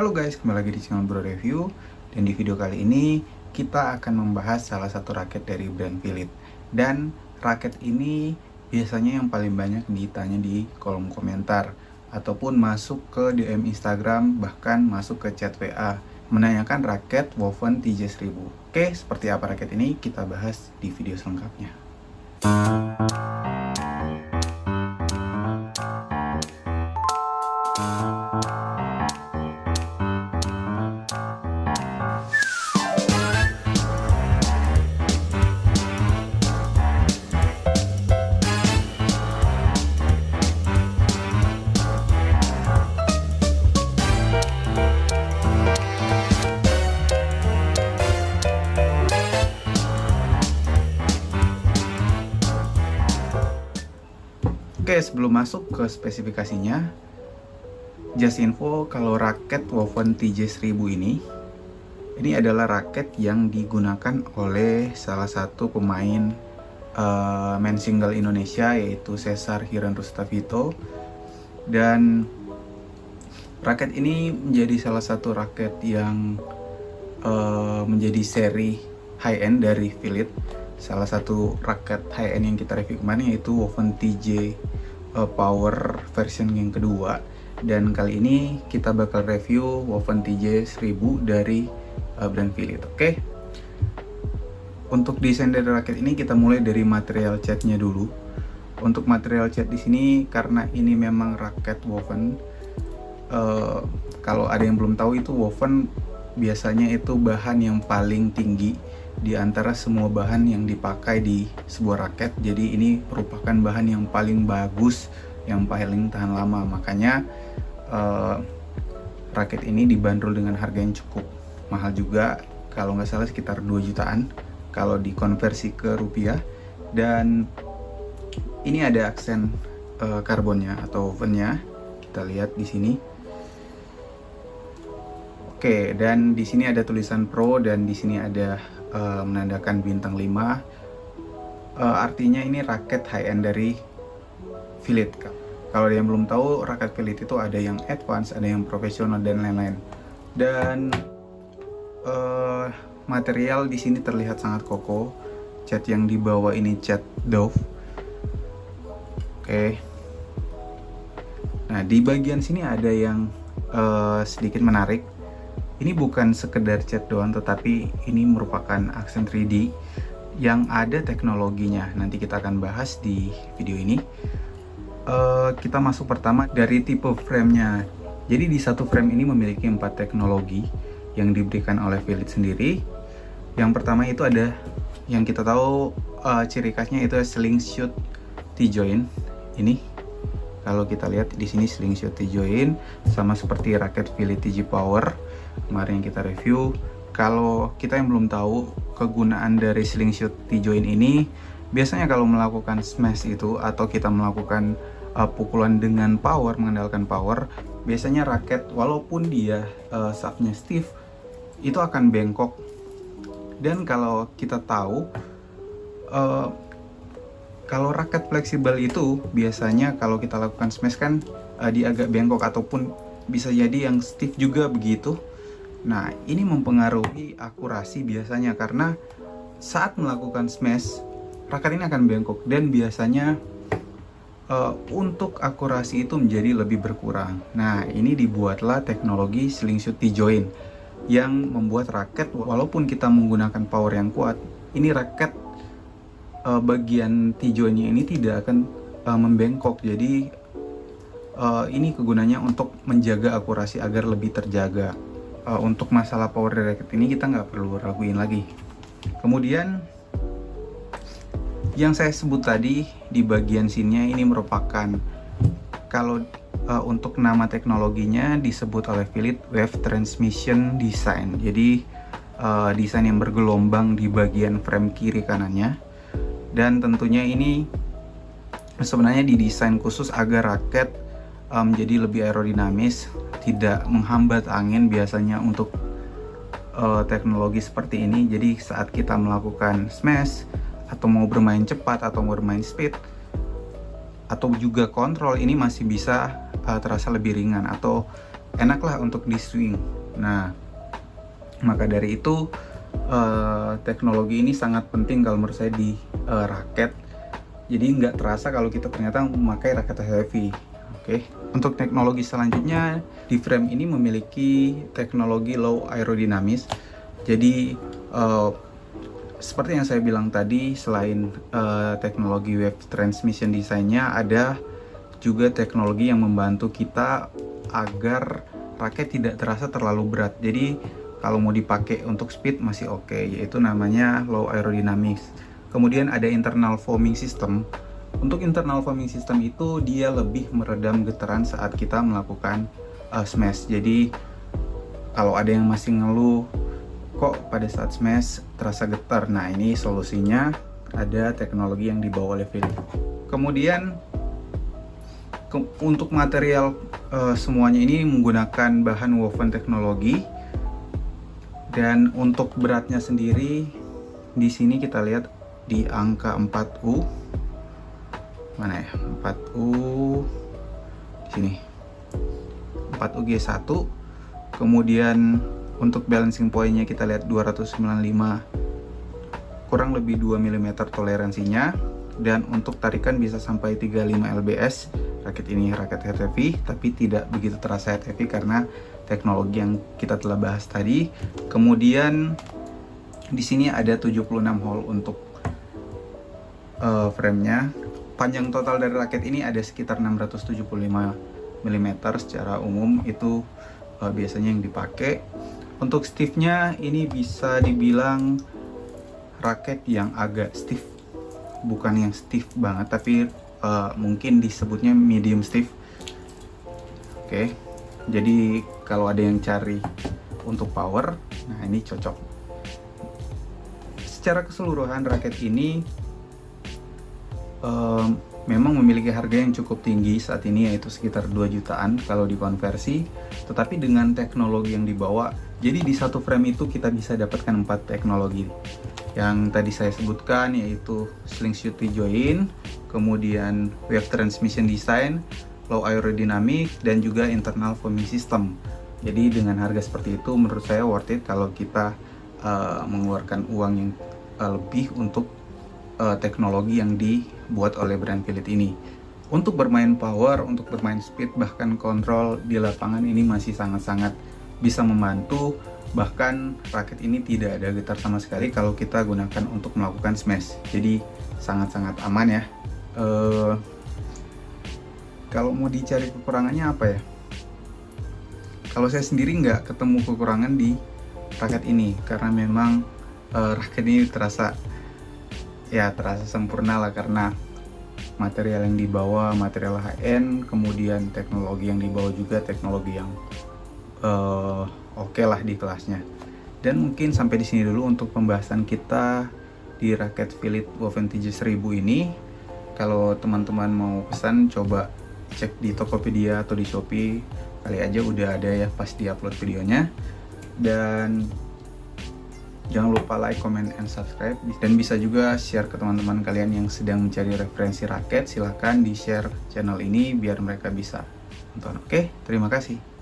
Halo guys, kembali lagi di channel Bro Review. Dan di video kali ini kita akan membahas salah satu raket dari brand Philips. Dan raket ini biasanya yang paling banyak ditanya di kolom komentar ataupun masuk ke DM Instagram, bahkan masuk ke chat WA menanyakan raket woven TJ1000. Oke, seperti apa raket ini kita bahas di video selengkapnya. Oke, sebelum masuk ke spesifikasinya, just info kalau raket woven TJ1000 ini adalah raket yang digunakan oleh salah satu pemain main single Indonesia, yaitu Cesar Hiran Rustavito. Dan raket ini menjadi salah satu raket yang menjadi seri high-end dari Philips. Salah satu raket high-end yang kita review kemarin yaitu woven TJ Power version yang kedua. Dan kali ini kita bakal review woven TJ1000 dari brand Philips. Oke. Untuk desain dari raket ini kita mulai dari material catnya dulu. Untuk material cat di sini karena ini memang raket woven. Kalau ada yang belum tahu, itu woven biasanya itu bahan yang paling tinggi di antara semua bahan yang dipakai di sebuah raket. Jadi ini merupakan bahan yang paling bagus, yang paling tahan lama. Makanya raket ini dibanderol dengan harga yang cukup mahal juga, kalau nggak salah sekitar 2 jutaan kalau dikonversi ke rupiah. Dan ini ada aksen karbonnya atau ovennya, kita lihat di sini. Oke, dan di sini ada tulisan Pro dan di sini ada menandakan bintang 5. Artinya ini raket high-end dari Philips. Kalau yang belum tahu, raket Philips itu ada yang advance, ada yang profesional dan lain-lain. Dan material di sini terlihat sangat kokoh. Cat yang dibawa ini cat Dove. Oke. Nah, di bagian sini ada yang sedikit menarik. Ini bukan sekedar cat doang, tetapi ini merupakan aksen 3D yang ada teknologinya. Nanti kita akan bahas di video ini. Kita masuk pertama dari tipe framenya. Jadi di satu frame ini memiliki 4 teknologi yang diberikan oleh Philips sendiri. Yang pertama itu ada yang kita tahu ciri khasnya itu slingshot T-joint. Ini kalau kita lihat di sini slingshot T-joint sama seperti raket Philips TJ Power kemarin yang kita review. Kalau kita yang belum tahu kegunaan dari slingshot T-joint ini, biasanya kalau melakukan smash itu atau kita melakukan pukulan dengan power, mengandalkan power, biasanya raket walaupun dia shaftnya stiff itu akan bengkok. Dan kalau kita tahu kalau raket fleksibel itu biasanya kalau kita lakukan smash kan dia agak bengkok ataupun bisa jadi yang stiff juga begitu. Nah, ini mempengaruhi akurasi biasanya karena saat melakukan smash raket ini akan bengkok dan biasanya untuk akurasi itu menjadi lebih berkurang. Nah, ini dibuatlah teknologi slingshot T-joint yang membuat raket walaupun kita menggunakan power yang kuat, ini raket bagian T-jointnya ini tidak akan membengkok. Jadi ini kegunaannya untuk menjaga akurasi agar lebih terjaga. Untuk masalah power dari raket ini kita nggak perlu raguin lagi. Kemudian yang saya sebut tadi di bagian sininya ini merupakan kalau untuk nama teknologinya disebut oleh Philips Wave Transmission Design. Jadi desain yang bergelombang di bagian frame kiri kanannya. Dan tentunya ini sebenarnya didesain khusus agar raket menjadi lebih aerodinamis, tidak menghambat angin biasanya untuk teknologi seperti ini. Jadi saat kita melakukan smash atau mau bermain cepat atau mau bermain speed atau juga kontrol, ini masih bisa terasa lebih ringan. Atau enaklah untuk di swing. Nah, maka dari itu teknologi ini sangat penting kalau menurut saya di raket. Jadi nggak terasa kalau kita ternyata memakai raket heavy. Oke. Untuk teknologi selanjutnya, di frame ini memiliki teknologi low aerodinamis. Jadi seperti yang saya bilang tadi, selain teknologi wave transmission desainnya, ada juga teknologi yang membantu kita agar raket tidak terasa terlalu berat. Jadi kalau mau dipakai untuk speed masih oke, yaitu namanya low aerodynamics. Kemudian ada internal foaming system. Untuk internal foaming system itu dia lebih meredam getaran saat kita melakukan smash. Jadi kalau ada yang masih ngeluh kok pada saat smash terasa getar, nah ini solusinya, ada teknologi yang dibawa oleh Philips. Kemudian untuk material semuanya ini menggunakan bahan woven teknologi. Dan untuk beratnya sendiri di sini kita lihat di angka 4U. Mana ya? 4U di sini. 4UG1. Kemudian untuk balancing point-nya kita lihat 295, kurang lebih 2 mm toleransinya. Dan untuk tarikan bisa sampai 35 lbs. Raket ini raket head heavy, tapi tidak begitu terasa head heavy karena teknologi yang kita telah bahas tadi. Kemudian di sini ada 76 hole untuk frame-nya. Panjang total dari raket ini ada sekitar 675 mm secara umum, itu biasanya yang dipakai. Untuk stiff-nya ini bisa dibilang raket yang agak stiff, bukan yang stiff banget, tapi mungkin disebutnya medium stiff. Oke. Jadi kalau ada yang cari untuk power, nah ini cocok. Secara keseluruhan raket ini memang memiliki harga yang cukup tinggi saat ini, yaitu sekitar 2 jutaan kalau dikonversi. Tetapi dengan teknologi yang dibawa, jadi di satu frame itu kita bisa dapatkan 4 teknologi yang tadi saya sebutkan, yaitu slingshot T-joint, kemudian wave transmission design, low aerodynamic, dan juga internal foaming system. Jadi dengan harga seperti itu menurut saya worth it kalau kita mengeluarkan uang yang lebih untuk teknologi yang dibuat oleh brand Philips ini. Untuk bermain power, untuk bermain speed, bahkan kontrol di lapangan ini masih sangat-sangat bisa membantu. Bahkan raket ini tidak ada getar sama sekali kalau kita gunakan untuk melakukan smash. Jadi sangat-sangat aman ya. Kalau mau dicari kekurangannya apa ya? Kalau saya sendiri nggak ketemu kekurangan di raket ini, karena memang raket ini terasa sempurna lah, karena material yang dibawa material high-end, kemudian teknologi yang dibawa juga teknologi yang oke lah di kelasnya. Dan mungkin sampai di sini dulu untuk pembahasan kita di raket Philips Woven TJ1000 ini. Kalau teman-teman mau pesan, coba cek di Tokopedia atau di Shopee, kali aja udah ada ya pas di upload videonya. Dan jangan lupa like, comment, and subscribe. Dan bisa juga share ke teman-teman kalian yang sedang mencari referensi raket. Silahkan di share channel ini biar mereka bisa nonton. Oke, terima kasih.